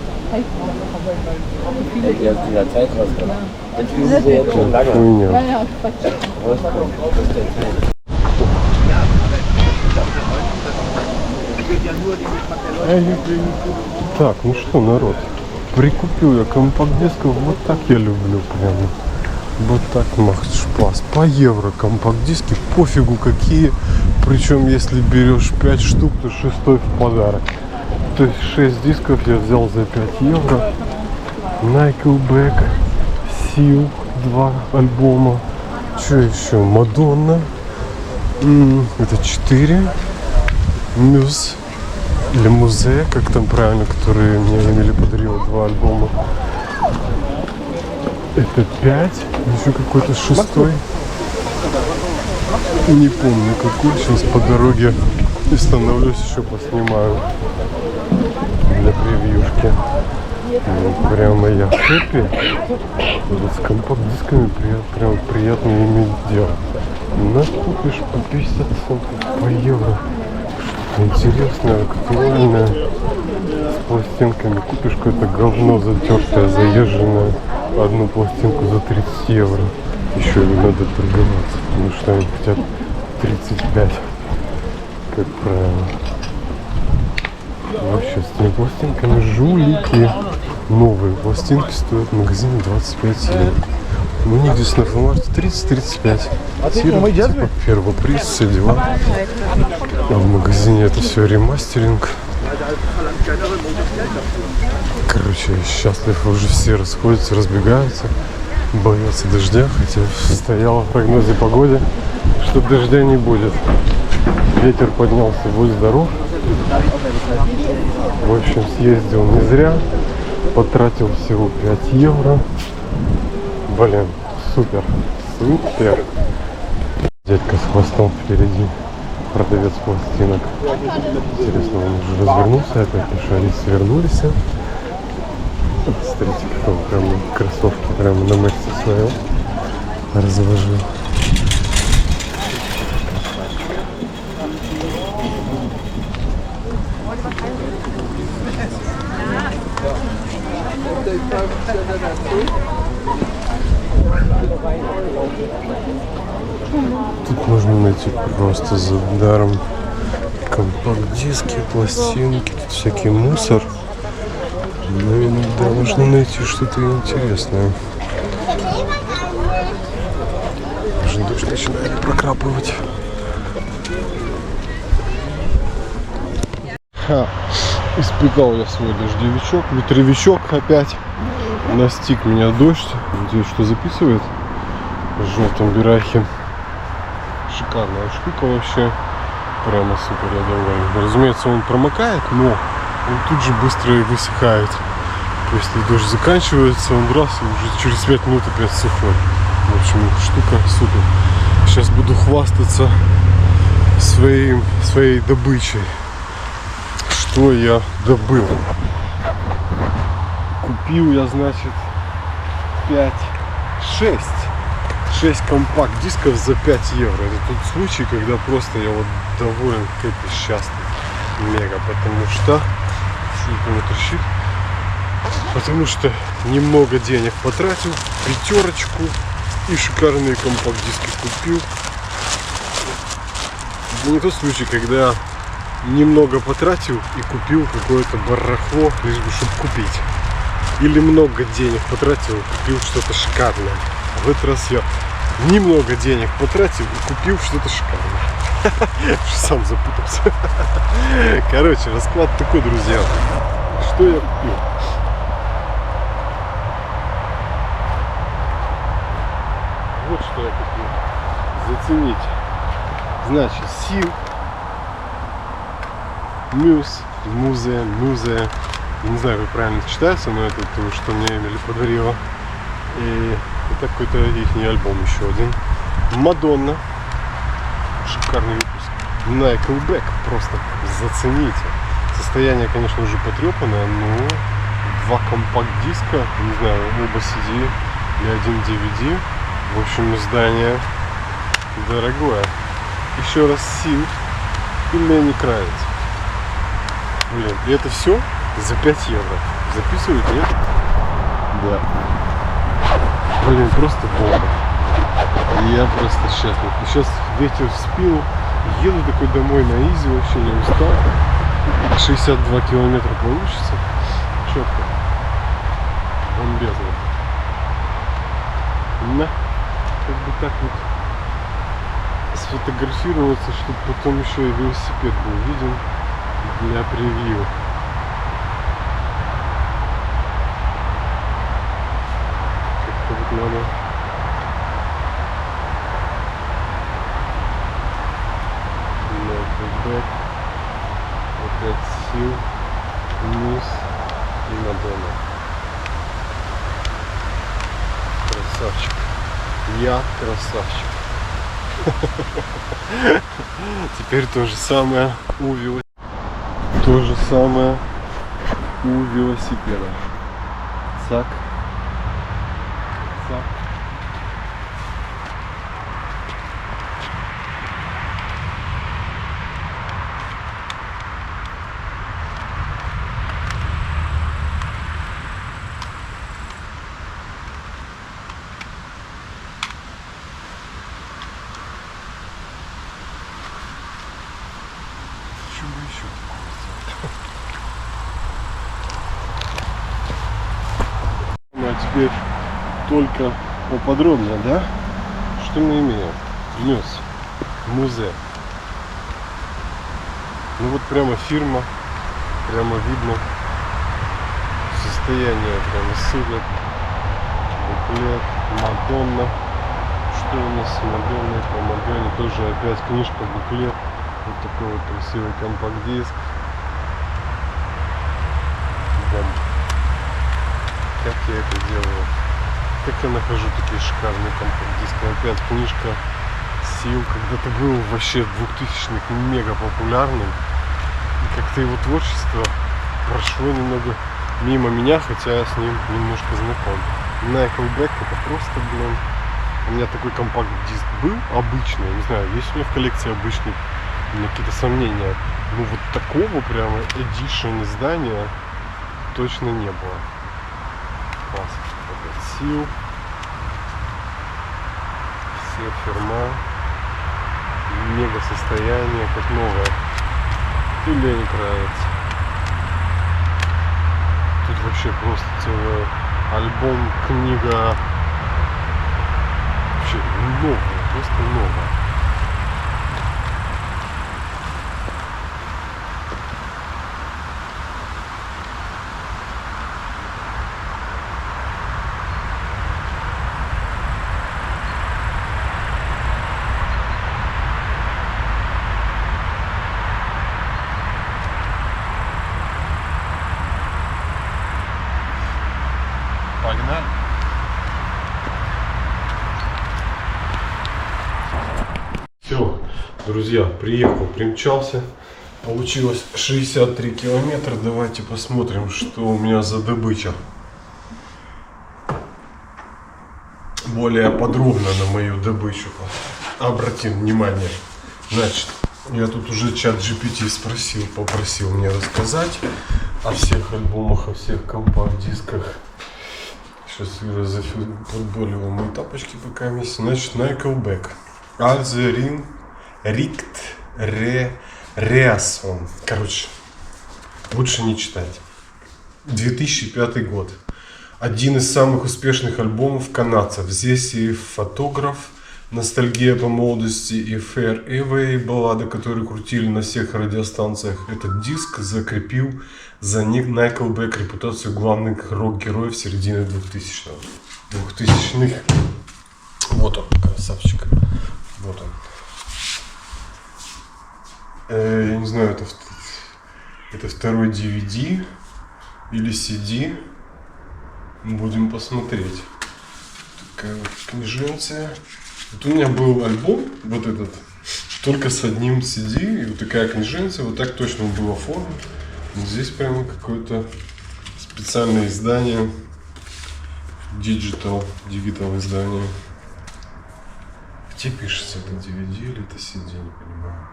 S3: dieser Zeit rauskommt. Dann fühlen Sie sich jetzt schon lange.
S2: Ja, ja, Quatsch.
S1: Так, ну что, народ, прикупил я компакт-дисков, вот так я люблю прямо. Вот так macht Spaß. По евро компакт-диски, пофигу какие. Причем, если берешь 5 штук, то 6-й в подарок. То есть 6 дисков я взял за 5 евро. Nickelback, Seal, 2 альбома. Что еще? Мадонна. Это 4. Мюз. Или Музе, как там правильно, которые мне Эмили подарила, 2 альбома. Это 5. Еще какой-то 6-й. Не помню какой. Сейчас по дороге и становлюсь, еще поснимаю для превьюшки. Ну, прямо я в шопе. Вот с компакт-дисками прям приятно иметь дело. Накупишь по 50 центов, по евро. Что-то интересное, актуальное. С пластинками. Купишь какое-то говно затертое, заезженное. Одну пластинку за 30 евро. Еще им надо торговаться, потому что они хотят 35, как правило. Вообще с теми пластинками жулики. Новые пластинки стоят в магазине 25 евро. У них здесь на фломарте 30-35. Типа первоприз, все дела. А в магазине это все ремастеринг. Короче, я счастлив, уже все расходятся, разбегаются. Боятся дождя, хотя стояло в прогнозе погоды, что дождя не будет. Ветер поднялся, будь здоров. В общем, съездил не зря. Потратил всего 5 евро. Блин, супер, супер. Дядька с хвостом впереди. Продавец пластинок. Интересно, он уже развернулся опять, наши вернулись. Смотрите, как он прям кроссовки прямо на месте своем разложил. Тут можно найти просто за даром компакт-диски, пластинки, тут всякий мусор. Но иногда можно найти что-то интересное. Даже дождь начинает прокрапывать. Испекал я свой дождевичок, ветровичок опять. Настиг меня дождь. Надеюсь, что записывает в желтом бирахе. Шикарная штука вообще. Прямо супер, я доволен. Разумеется, он промокает, но он тут же быстро и высыхает. Если дождь заканчивается, он раз и уже через 5 минут опять сухой. В общем, штука супер. Сейчас буду хвастаться своей добычей. Что я добыл? Купил я, значит, 6 компакт-дисков за 5 евро. Это тот случай, когда просто я вот доволен, как и счастлив. Мега, потому что... Что-то меня трещит. Потому что немного денег потратил, 5 и шикарные компакт-диски купил. Это не тот случай, когда немного потратил и купил какое-то барахло, лишь бы чтобы купить. Или много денег потратил и купил что-то шикарное. В этот раз я немного денег потратил и купил что-то шикарное. Сам запутался. Короче, расклад такой, друзья. Что я купил? Вот что я купил. Зацените. Значит, Сил, Музе. Не знаю, как правильно это читается, но это то, что мне Эмили подарила. И это какой-то их альбом еще один. Мадонна. Шикарный выпуск. Nickelback. Просто зацените. Состояние, конечно, уже потрепанное, но 2 компакт-диска, не знаю, оба CD и 1 DVD. В общем, издание дорогое. Еще раз Сил и Lenny Kravitz. Блин, и это все за 5 евро. Записывают, нет? Да. Блин, просто бомба. Я просто счастлив. Сейчас ветер в спину. Еду такой домой на изи, вообще не устал. 62 километра получится. Четко. Бомбезно. На. Как бы так вот сфотографироваться, чтобы потом еще и велосипед был виден для превью. Как-то вот надо. Nickelback, опять Сил, Муз и Мадонна. Красавчик. Я красавчик. Теперь то же самое у велосипеда. Цак. Цак. Что бы еще такое сделать? Ну а теперь только поподробнее, да? Что мы имеем? Внес музей. Ну вот прямо фирма, прямо видно состояние, прямо супер. Буклет, Мадонна. Что у нас с Мадонной? По Мадонне тоже опять книжка, буклет. Вот такой вот красивый компакт-диск. Бомба. Как я это делаю? Как я нахожу такие шикарные компакт-диски? Опять книжка Seal, когда-то был вообще в 2000-х мега популярным. И как-то его творчество прошло немного мимо меня, хотя я с ним немножко знаком. Nickelback это просто, блин. У меня такой компакт-диск был обычный, не знаю, есть у меня в коллекции обычный. У меня какие-то сомнения. Ну вот такого прямо edition издания точно не было. Класс. Seal. Все фирма. Мега состояние, как новое. Или не нравится. Тут вообще просто целый альбом, книга. Вообще новое, просто новое. Погнали. Все, друзья, приехал, примчался. Получилось 63 километра. Давайте посмотрим, что у меня за добыча. Более подробно на мою добычу обратим внимание. Значит, я тут уже чат GPT попросил мне рассказать о всех альбомах, о всех компакт-дисках. Сейчас я подболивал мои тапочки пока вместе. Значит, Nickelback. Also Reason. Короче, лучше не читать. 2005 год. Один из самых успешных альбомов канадцев. Здесь и фотограф, ностальгия по молодости, и Fair Away, баллада, которую крутили на всех радиостанциях. Этот диск закрепил за Nickelback репутацию главных рок-героев середины 2000-х. Вот он, красавчик. Вот он. Я не знаю, это второй DVD или CD. Будем посмотреть. Такая вот книженция. Вот у меня был альбом, вот этот, только с одним CD. И вот такая книженция, вот так точно он был оформлен. Здесь прямо какое-то специальное издание. Digital издание. Где пишется, это DVD или это CD, не понимаю.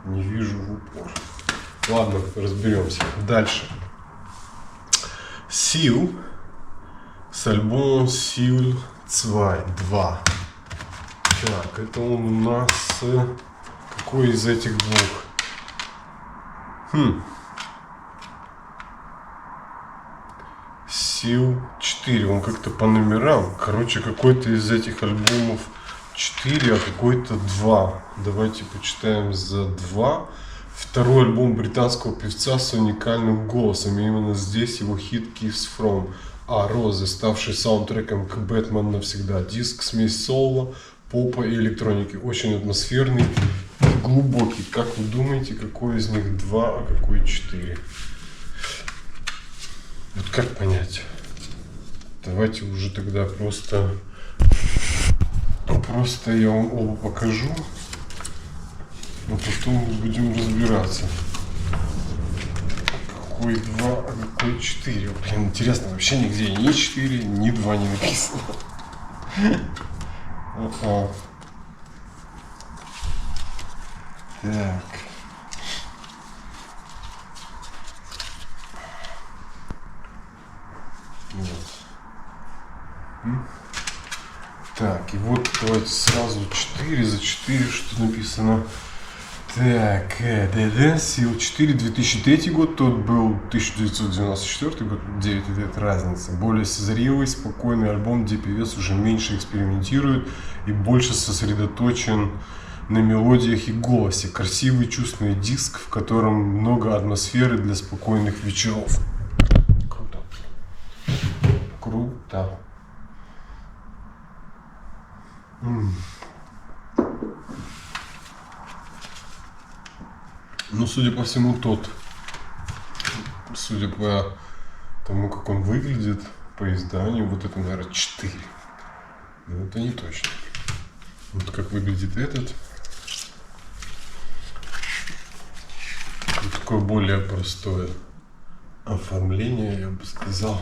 S1: Не вижу в упор. Ладно, разберемся. Дальше. Seal с альбомом Seal 2. Так, это он у нас какой из этих двух? Seal 4, он как-то по номерам. Короче, какой-то из этих альбомов 4, а какой-то 2. Давайте почитаем за 2. Второй альбом британского певца с уникальным голосом. И именно здесь его хит Kiss From Rose, ставший саундтреком к Бэтмен навсегда. Диск смесь соло, попа и электроники. Очень атмосферный и глубокий. Как вы думаете, какой из них 2, а какой 4? Вот как понять? Давайте уже тогда просто я вам оба покажу, а потом будем разбираться. какой 2, а какой 4. Блин, интересно, вообще нигде ни 4, ни 2 не написано. Так. Вот. Так, и вот давайте сразу 4 за 4, что написано. Так, Сил 4, 2003 год, тот был 1994 год, 9 лет разница. Более зрелый, спокойный альбом, где певец уже меньше экспериментирует и больше сосредоточен на мелодиях и голосе. Красивый чувственный диск, в котором много атмосферы для спокойных вечеров. Круто. Круто. Ну, судя по всему, судя по тому, как он выглядит по изданию, вот это, наверное, 4. Но это не точно. Вот как выглядит этот. Такое более простое оформление, я бы сказал.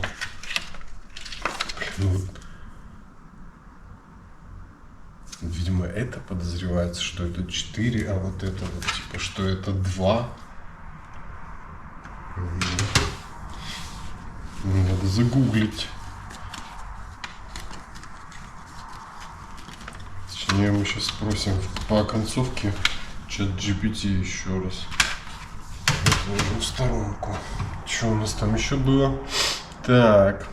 S1: Ну, вот. Видимо, это подозревается, что это 4, а вот это вот, типа, что это 2. Надо загуглить. Точнее, мы сейчас спросим по оконцовке ChatGPT еще раз. Отложим в сторонку. Что у нас там еще было? Так.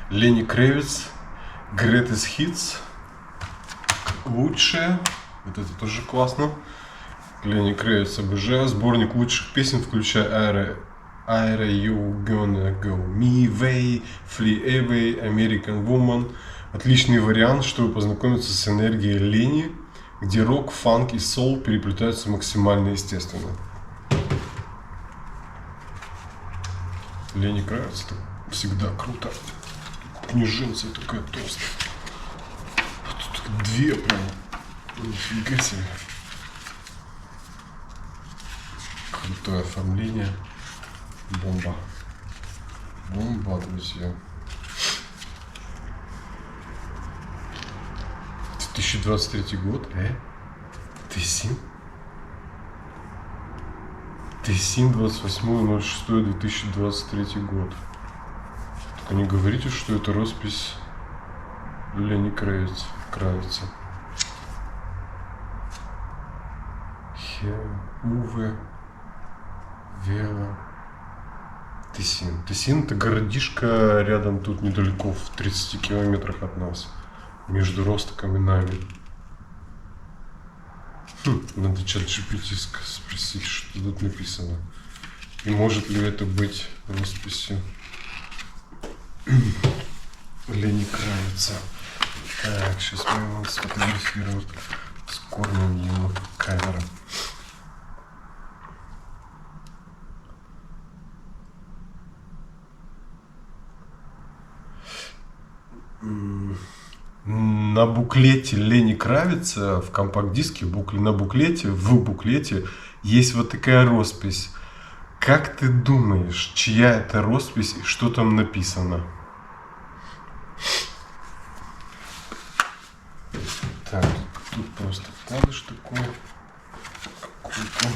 S1: Lenny Kravitz, Greatest Hits. Лучшее. Вот это тоже классно. Lenny Kravitz обожаю. Сборник лучших песен, включая Ira, You Gonna Go Me Way, Flee Away, American Woman. Отличный вариант, чтобы познакомиться с энергией Ленни, где рок, фанк и соул переплетаются максимально естественно. Lenny Kravitz это всегда круто. Книженца такая толстая. Две прям. Нифига себе. Крутое оформление. Бомба. Бомба, друзья. 2023 год. Тысин. Тысин 28.06.2023 год. Только не говорите, что это роспись Lenny Kravitz. Уве Вела Тысин. Тысин — это городишко рядом тут недалеко, в 30 километрах от нас, между Ростоком и нами. Надо ChatGPT спросить, что тут написано. И может ли это быть росписью Lenny Kravitz. Так, сейчас мы его сфотографируем с корнем его камеры. На буклете Lenny Kravitz в компакт-диске, в буклете есть вот такая роспись. Как ты думаешь, чья это роспись и что там написано? Так, тут просто вкладыш такой. Какой-то.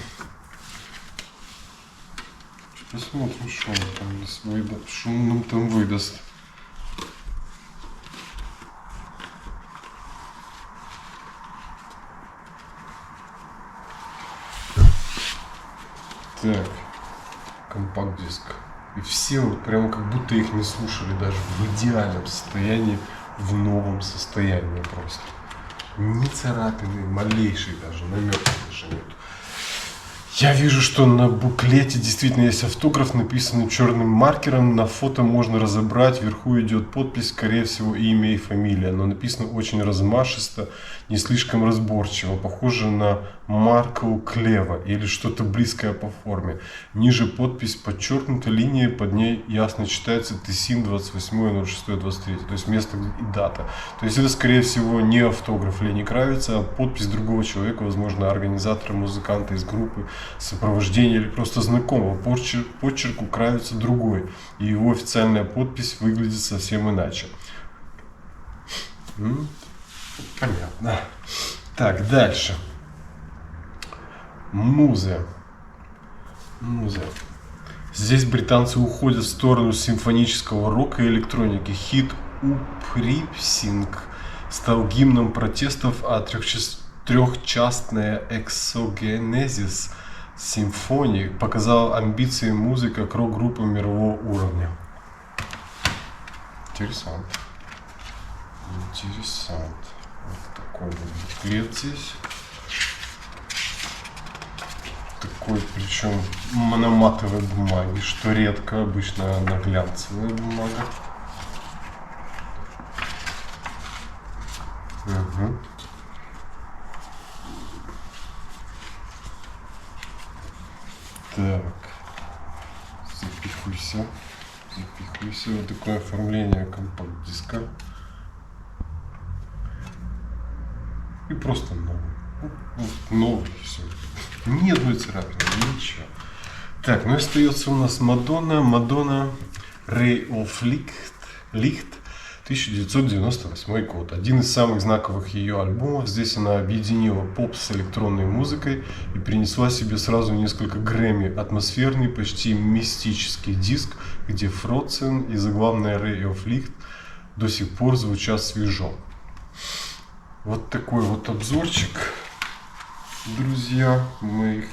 S1: Посмотрим, что он там выдаст. Что он нам там выдаст. Так, компакт-диск. И все вот прямо как будто их не слушали даже в идеальном состоянии, в новом состоянии просто. Ни царапины, малейший даже, намека даже нет. Я вижу, что на буклете действительно есть автограф, написанный черным маркером. На фото можно разобрать, вверху идет подпись, скорее всего, имя и фамилия. Но написано очень размашисто, не слишком разборчиво. Похоже на Маркл Клева или что-то близкое по форме. Ниже подпись подчеркнута линией, под ней ясно читается Тысин 28.06.23. То есть место и дата. То есть это, скорее всего, не автограф Lenny Kravitz, а подпись другого человека, возможно, организатора, музыканта из группы. сопровождения или просто знакомого. Почерк у Кравица другой, и его официальная подпись выглядит совсем иначе. Понятно. Так, дальше. Муза. Здесь британцы уходят в сторону симфонического рока и электроники. Хит «Уприпсинг» стал гимном протестов, а трехчастная «Эксогенезис» симфонии показала амбиции музыки как рок-группы мирового уровня. Интересно. Вот такой вот буклет здесь. Такой, причем на матовой бумаге, что редко, обычно на глянцевая бумага. Угу. Так, запихуйся. Вот такое оформление компакт-диска. И просто новый, все. Ни одной царапины, ничего. Так, ну и остается у нас Мадонна Ray of Light, 1998 год. Один из самых знаковых ее альбомов. Здесь она объединила поп с электронной музыкой и принесла себе сразу несколько Грэмми. Атмосферный, почти мистический диск, где Фроцен и заглавная Ray of Light до сих пор звучат свежо. Вот такой вот обзорчик, друзья, моих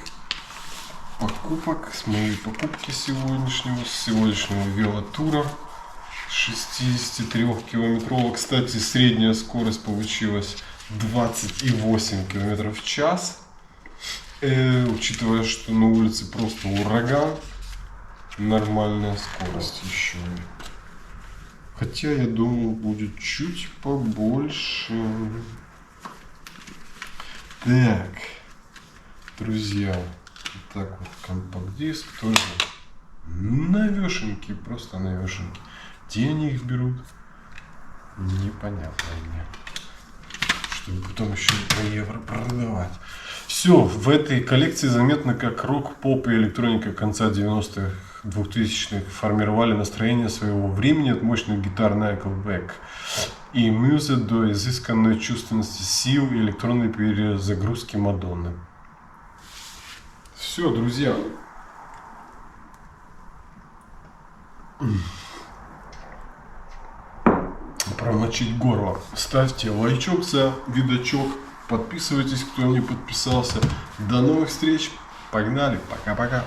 S1: покупок, с моей покупки сегодняшнего велотура 63-километрового. Кстати, средняя скорость получилась 28 км в час. Учитывая, что на улице просто ураган, нормальная скорость еще. Хотя, я думаю, будет чуть побольше. Так, друзья, вот так вот компакт-диск тоже новешенький, просто новешенький. Где они их берут? Непонятно мне. Чтобы потом еще по евро продавать. Все, в этой коллекции заметно, как рок, поп и электроника конца 90-х, 2000-х формировали настроение своего времени от мощных гитар Nickelback и Мюза до изысканной чувственности сил и электронной перезагрузки Мадонны. Все, друзья. Промочить горло. Ставьте лайчок за видочок. Подписывайтесь, кто не подписался. До новых встреч. Погнали. Пока-пока.